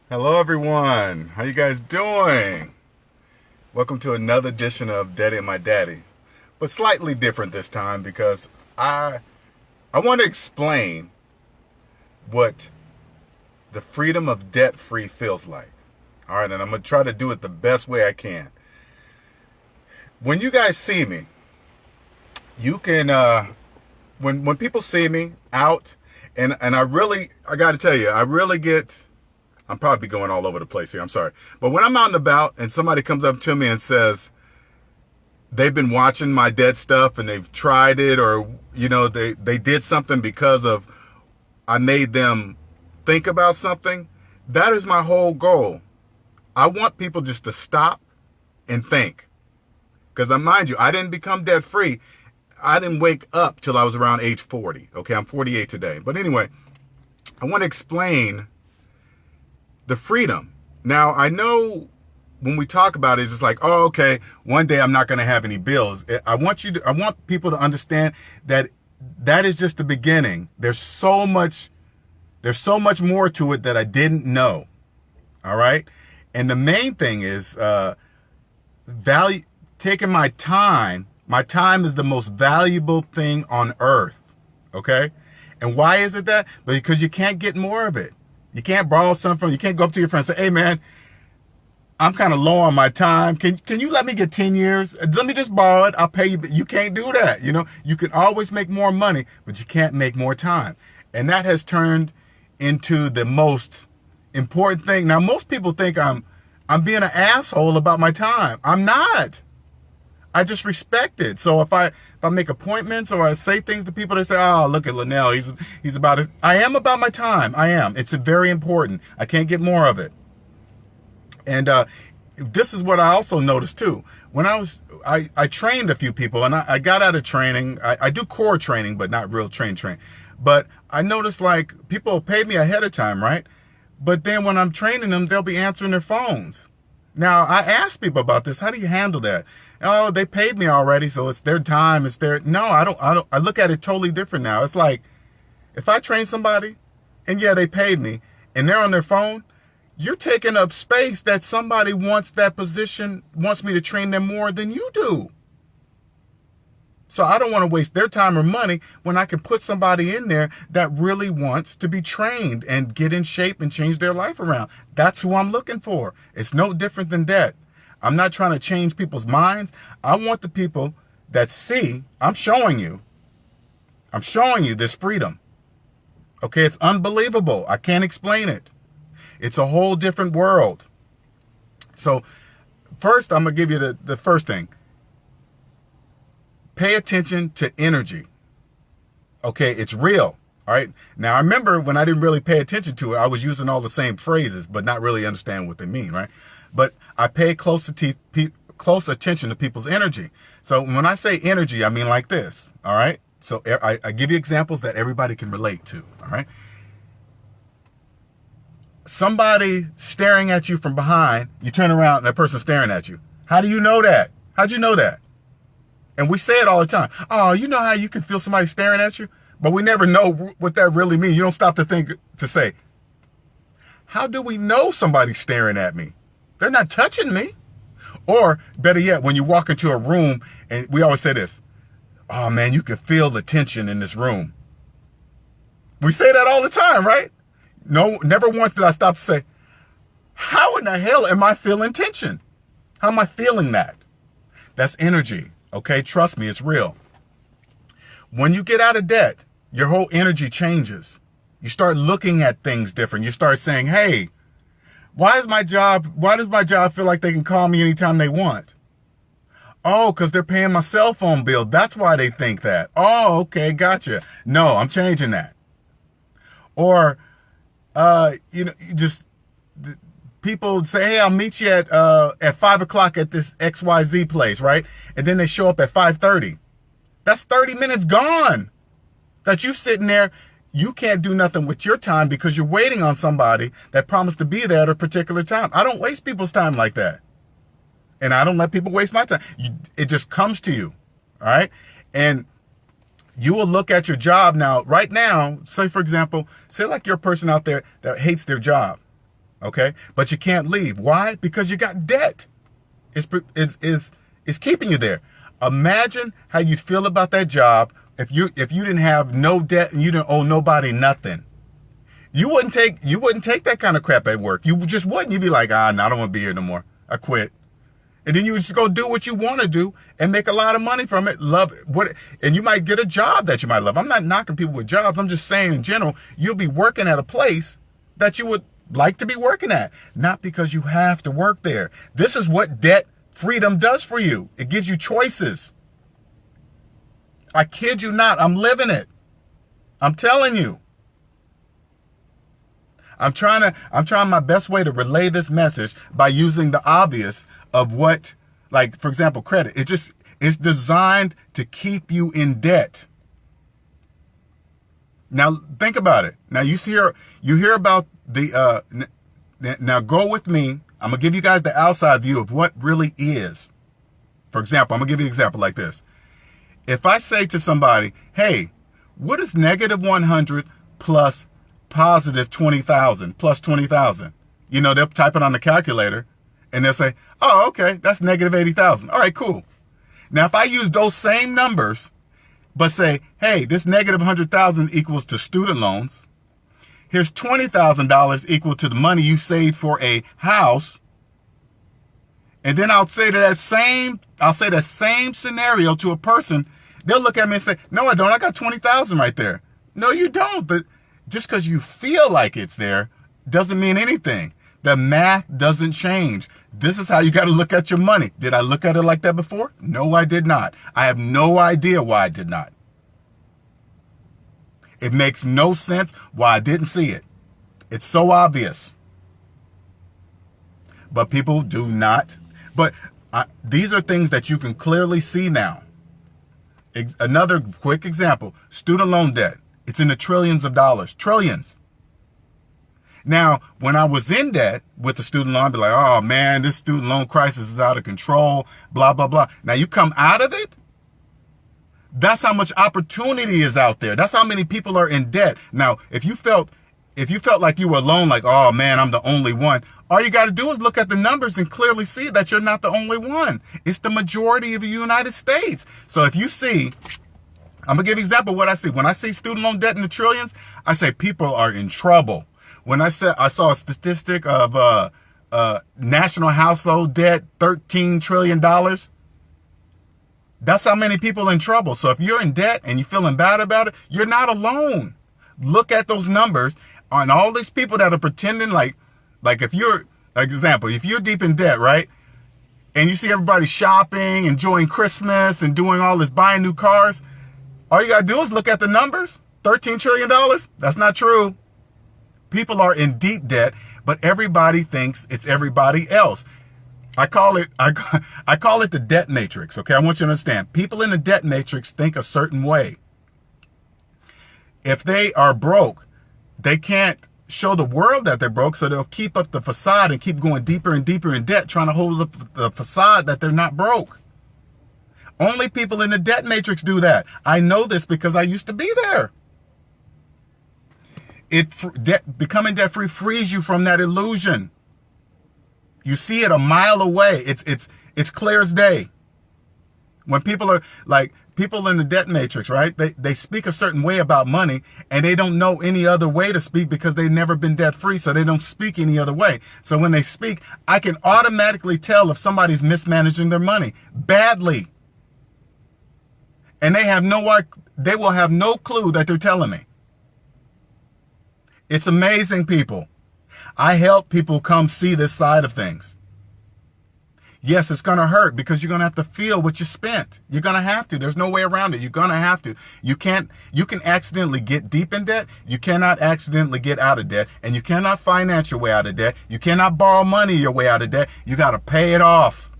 Hello everyone, how you guys doing? Welcome to another edition of Daddy and My Daddy, but slightly different this time because I want to explain what the freedom of debt free feels like. All right, and I'm going to try to do it the best way I can. When you guys see me, you can when people see me out and I got to tell you, I'm probably going all over the place here. I'm sorry. But when I'm out and about and somebody comes up to me and says they've been watching my dead stuff and they've tried it, or, they did something because of I made them think about something, that is my whole goal. I want people just to stop and think. Because mind you, I didn't become debt free. I didn't wake up till I was around age 40. Okay, I'm 48 today. But anyway, I want to explain the freedom. Now, I know when we talk about it, it's just like, oh, okay, one day I'm not going to have any bills. I want people to understand that that is just the beginning. There's so much more to it that I didn't know. All right. And the main thing is, taking my time. My time is the most valuable thing on earth. Okay. And why is it that? Because you can't get more of it. You can't borrow something from, you can't go up to your friend and say, hey man, I'm kind of low on my time. Can you let me get 10 years? Let me just borrow it. I'll pay you. You can't do that. You can always make more money, but you can't make more time. And that has turned into the most important thing. Now, most people think I'm being an asshole about my time. I'm not. I just respect it. So if I make appointments or I say things to people, they say, oh, look at Linnell. He's about it. I am about my time. I am. It's very important. I can't get more of it. And this is what I also noticed too. When I trained a few people, and I got out of training. I do core training, but not real train. But I noticed like people pay me ahead of time, right? But then when I'm training them, they'll be answering their phones. Now, I ask people about this. How do you handle that? Oh, they paid me already, so it's their time. No, I don't. I look at it totally different now. It's like, if I train somebody, and yeah, they paid me, and they're on their phone, you're taking up space that somebody wants that position, wants me to train them more than you do. So I don't want to waste their time or money when I can put somebody in there that really wants to be trained and get in shape and change their life around. That's who I'm looking for. It's no different than that. I'm not trying to change people's minds. I want the people that see, I'm showing you this freedom. Okay, it's unbelievable. I can't explain it. It's a whole different world. So first, I'm going to give you the first thing. Pay attention to energy. Okay, it's real. All right. Now, I remember when I didn't really pay attention to it, I was using all the same phrases, but not really understand what they mean, right? But I pay close attention to people's energy. So when I say energy, I mean like this. All right. So I give you examples that everybody can relate to. All right. Somebody staring at you from behind, you turn around and that person's staring at you. How do you know that? How'd you know that? And we say it all the time. Oh, you know how you can feel somebody staring at you? But we never know what that really means. You don't stop to think to say, how do we know somebody's staring at me? They're not touching me. Or better yet, when you walk into a room, and we always say this, oh man, you can feel the tension in this room. We say that all the time, right? No, never once did I stop to say, how in the hell am I feeling tension? How am I feeling that? That's energy. Okay, trust me, it's real. When you get out of debt, your whole energy changes. You start looking at things different. You start saying, hey, why does my job feel like they can call me anytime they want? Oh, because they're paying my cell phone bill. That's why they think that. Oh, okay, gotcha. No, I'm changing that. Or, people say, hey, I'll meet you at 5:00 at this XYZ place, right? And then they show up at 5:30. That's 30 minutes gone. That you sitting there, you can't do nothing with your time because you're waiting on somebody that promised to be there at a particular time. I don't waste people's time like that. And I don't let people waste my time. It just comes to you, all right? And you will look at your job now, right now, say, for example, say like you're a person out there that hates their job. Okay? But you can't leave. Why? Because you got debt. It's keeping you there. Imagine how you'd feel about that job if you didn't have no debt and you didn't owe nobody nothing. You wouldn't take that kind of crap at work. You just wouldn't. You'd be like, no, I don't want to be here no more. I quit. And then you just go do what you want to do and make a lot of money from it. Love it. And you might get a job that you might love. I'm not knocking people with jobs. I'm just saying in general, you'll be working at a place that you would like to be working at. Not because you have to work there. This is what debt freedom does for you. It gives you choices. I kid you not. I'm living it. I'm telling you. I'm trying my best way to relay this message by using the obvious of what, like, for example, credit. It's designed to keep you in debt. Now, think about it. Now, you hear about the, now go with me. I'm going to give you guys the outside view of what really is. For example, I'm going to give you an example like this. If I say to somebody, hey, what is negative 100 plus positive 20,000 plus 20,000? You know, they'll type it on the calculator and they'll say, oh, okay, that's negative 80,000. All right, cool. Now, if I use those same numbers, but say, hey, this negative 100,000 equals to student loans. Here's $20,000 equal to the money you saved for a house. And then I'll say that same scenario to a person. They'll look at me and say, no, I don't. I got 20,000 right there. No, you don't. But just because you feel like it's there doesn't mean anything. The math doesn't change. This is how you got to look at your money. Did I look at it like that before? No, I did not. I have no idea why I did not. It makes no sense why I didn't see it. It's so obvious. But people do not. But these are things that you can clearly see now. Another quick example, student loan debt. It's in the trillions of dollars, trillions. Now, when I was in debt with the student loan, I'd be like, oh man, this student loan crisis is out of control, blah, blah, blah. Now you come out of it. That's how much opportunity is out there. That's how many people are in debt. Now, if you felt like you were alone, like, oh man, I'm the only one. All you got to do is look at the numbers and clearly see that you're not the only one. It's the majority of the United States. So if you see, I'm going to give you an example of what I see. When I see student loan debt in the trillions, I say people are in trouble. When I saw a statistic of national household debt, $13 trillion. That's how many people are in trouble. So if you're in debt and you're feeling bad about it, you're not alone. Look at those numbers on all these people that are pretending like if you're, like example, if you're deep in debt, right? And you see everybody shopping, enjoying Christmas and doing all this, buying new cars. All you got to do is look at the numbers. $13 trillion. That's not true. People are in deep debt, but everybody thinks it's everybody else. I call it the debt matrix. Okay. I want you to understand. People in the debt matrix think a certain way. If they are broke, they can't show the world that they're broke. So they'll keep up the facade and keep going deeper and deeper in debt, trying to hold up the facade that they're not broke. Only people in the debt matrix do that. I know this because I used to be there. Becoming debt free frees you from that illusion. You see it a mile away. It's clear as day. When people are like people in the debt matrix, right? They speak a certain way about money and they don't know any other way to speak because they've never been debt free. So they don't speak any other way. So when they speak, I can automatically tell if somebody's mismanaging their money badly. And they will have no clue that they're telling me. It's amazing, people. I help people come see this side of things. Yes, it's going to hurt because you're going to have to feel what you spent. You're going to have to. There's no way around it. You're going to have to. You can accidentally get deep in debt. You cannot accidentally get out of debt. And you cannot finance your way out of debt. You cannot borrow money your way out of debt. You got to pay it off.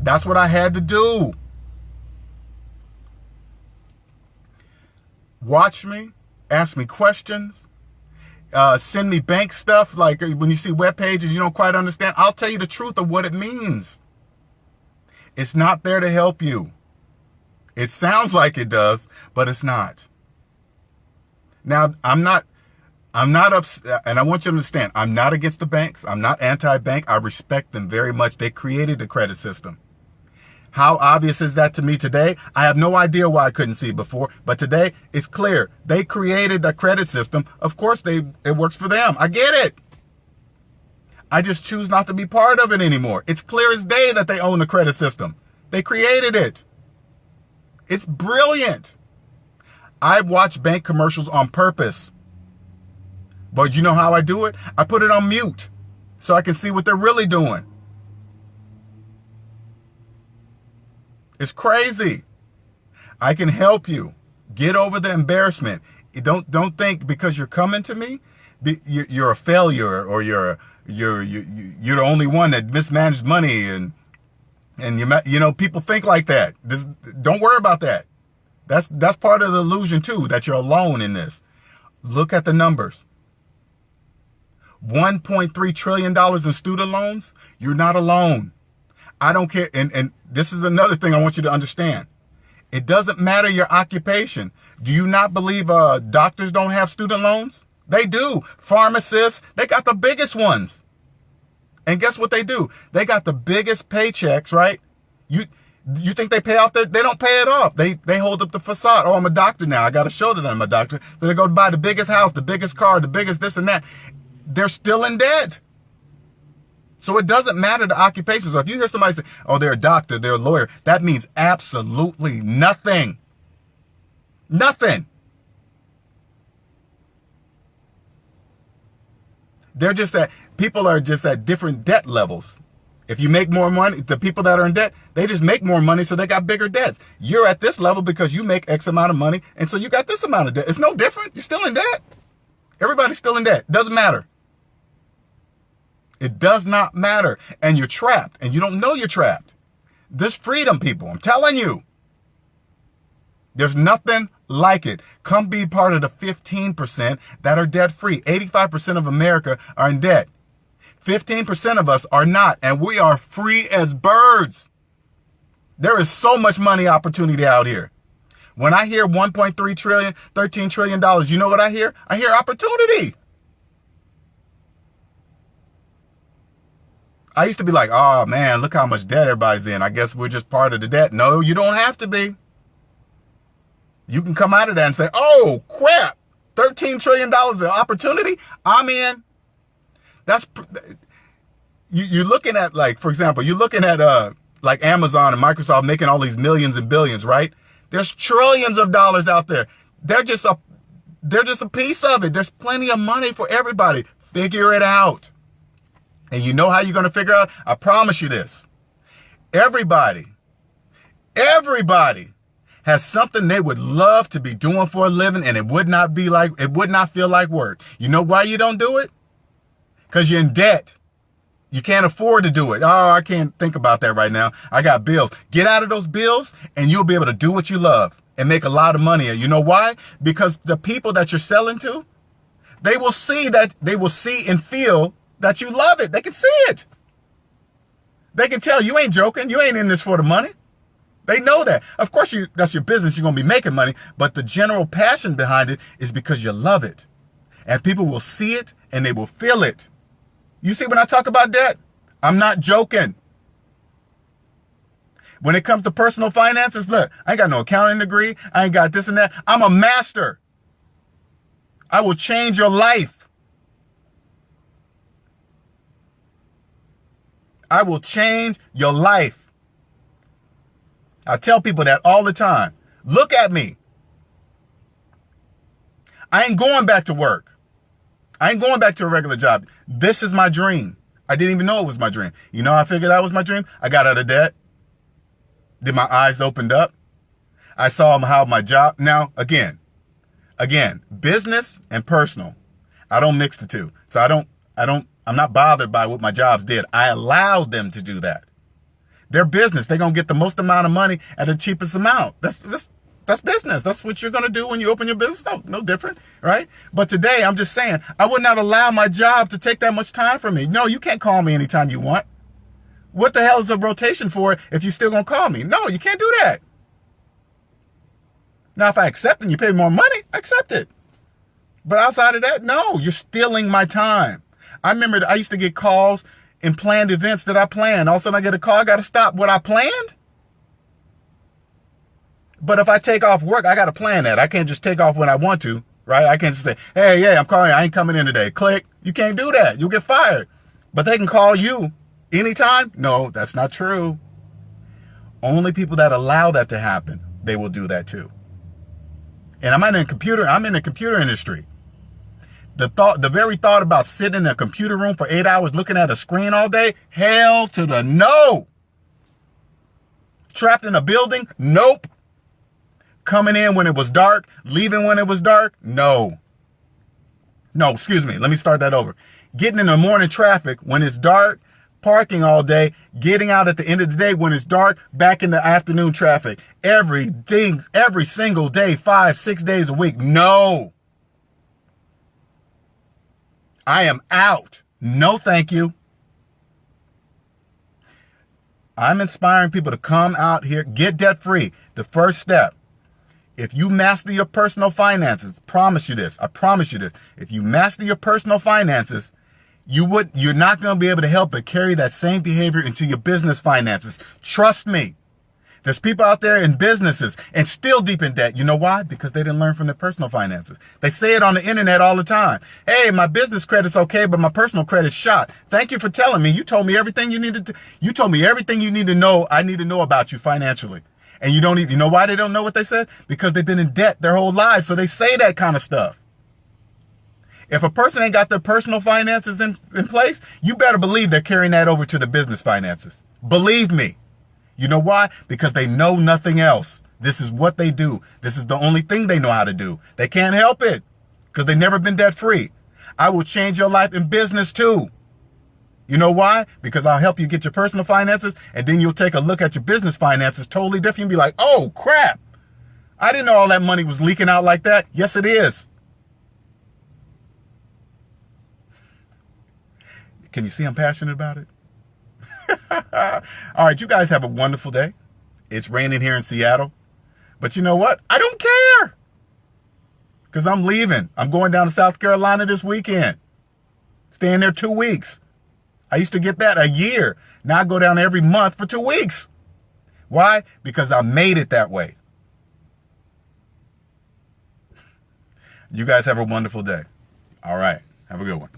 That's what I had to do. Watch me, ask me questions, send me bank stuff. Like when you see web pages you don't quite understand, I'll tell you the truth of what it means. It's not there to help you. It sounds like it does, but it's not. Now, I'm not upset, and I want you to understand, I'm not against the banks. I'm not anti-bank. I respect them very much. They created the credit system. How obvious is that to me today? I have no idea why I couldn't see it before, but today it's clear. They created the credit system. Of course, it works for them. I get it. I just choose not to be part of it anymore. It's clear as day that they own the credit system. They created it. It's brilliant. I watch bank commercials on purpose. But you know how I do it? I put it on mute so I can see what they're really doing. It's crazy. I can help you get over the embarrassment. Don't think because you're coming to me, you're a failure, or you're the only one that mismanaged money, and people think like that. Don't worry about that. That's part of the illusion too, that you're alone in this. Look at the numbers. $1.3 trillion in student loans. You're not alone. I don't care. And this is another thing I want you to understand. It doesn't matter your occupation. Do you not believe doctors don't have student loans? They do. Pharmacists, they got the biggest ones. And guess what they do? They got the biggest paychecks, right? You think they pay off they don't pay it off. They hold up the facade. Oh, I'm a doctor now. I got to show that I'm a doctor. So they go buy the biggest house, the biggest car, the biggest this and that. They're still in debt. So it doesn't matter the occupation. So if you hear somebody say, oh, they're a doctor, they're a lawyer, that means absolutely nothing. Nothing. People are just at different debt levels. If you make more money, the people that are in debt, they just make more money, so they got bigger debts. You're at this level because you make X amount of money, and so you got this amount of debt. It's no different. You're still in debt. Everybody's still in debt. Doesn't matter. It does not matter. And you're trapped, and you don't know you're trapped. This freedom, people, I'm telling you, there's nothing like it. Come be part of the 15% that are debt free. 85% of America are in debt. 15% of us are not, and we are free as birds. There is so much money opportunity out here. When I hear 1.3 trillion, $13 trillion, you know what I hear? I hear opportunity. I used to be like, oh man, look how much debt everybody's in. I guess we're just part of the debt. No, you don't have to be. You can come out of that and say, oh crap, $13 trillion of opportunity. I'm in. You're looking at, like, for example, you're looking at like Amazon and Microsoft making all these millions and billions, right? There's trillions of dollars out there. They're just a piece of it. There's plenty of money for everybody. Figure it out. And you know how you're going to figure out? I promise you this. Everybody has something they would love to be doing for a living, and it would not feel like work. You know why you don't do it? Because you're in debt. You can't afford to do it. Oh, I can't think about that right now. I got bills. Get out of those bills and you'll be able to do what you love and make a lot of money. And you know why? Because the people that you're selling to, they will see and feel that you love it. They can see it. They can tell you ain't joking. You ain't in this for the money. They know that. Of course, that's your business. You're going to be making money. But the general passion behind it is because you love it. And people will see it and they will feel it. You see, when I talk about debt, I'm not joking. When it comes to personal finances, look, I ain't got no accounting degree. I ain't got this and that. I'm a master. I will change your life. I will change your life. I tell people that all the time. Look at me. I ain't going back to work. I ain't going back to a regular job. This is my dream. I didn't even know it was my dream. You know how I figured out it was my dream? I got out of debt. Then my eyes opened up. I saw how my job, now again, business and personal. I don't mix the two. So I'm not bothered by what my jobs did. I allowed them to do that. Their business. They're going to get the most amount of money at the cheapest amount. That's business. That's what you're going to do when you open your business. No different, right? But today, I'm just saying, I would not allow my job to take that much time from me. No, you can't call me anytime you want. What the hell is the rotation for if you're still going to call me? No, you can't do that. Now, if I accept and you pay more money, accept it. But outside of that, no, you're stealing my time. I remember I used to get calls and planned events that I planned. All of a sudden I get a call, I got to stop what I planned. But if I take off work, I got to plan that. I can't just take off when I want to, right? I can't just say, hey, yeah, I'm calling you. I ain't coming in today. Click. You can't do that. You'll get fired. But they can call you anytime. No, that's not true. Only people that allow that to happen, they will do that too. And I'm in the computer industry. The very thought about sitting in a computer room for 8 hours looking at a screen all day, hell to the no. Trapped in a building, nope. Coming in when it was dark, leaving when it was dark, no. No, excuse me, let me start that over. Getting in the morning traffic when it's dark, parking all day, getting out at the end of the day when it's dark, back in the afternoon traffic. Every single day, 5-6 days a week, no. I am out. No, thank you. I'm inspiring people to come out here, get debt free. The first step. If you master your personal finances, I promise you this. If you master your personal finances, you're not going to be able to help but carry that same behavior into your business finances. Trust me. There's people out there in businesses and still deep in debt. You know why? Because they didn't learn from their personal finances. They say it on the internet all the time. Hey, my business credit's okay, but my personal credit's shot. Thank you for telling me. You told me everything you needed to. You told me everything you need to know. I need to know about you financially. And you know why they don't know what they said? Because they've been in debt their whole lives. So they say that kind of stuff. If a person ain't got their personal finances in place, you better believe they're carrying that over to the business finances. Believe me. You know why? Because they know nothing else. This is what they do. This is the only thing they know how to do. They can't help it because they've never been debt free. I will change your life in business too. You know why? Because I'll help you get your personal finances, and then you'll take a look at your business finances totally different and be like, oh, crap. I didn't know all that money was leaking out like that. Yes, it is. Can you see I'm passionate about it? All right, you guys have a wonderful day. It's raining here in Seattle. But you know what? I don't care. Because I'm leaving. I'm going down to South Carolina this weekend. Staying there 2 weeks. I used to get that a year. Now I go down every month for 2 weeks. Why? Because I made it that way. You guys have a wonderful day. All right. Have a good one.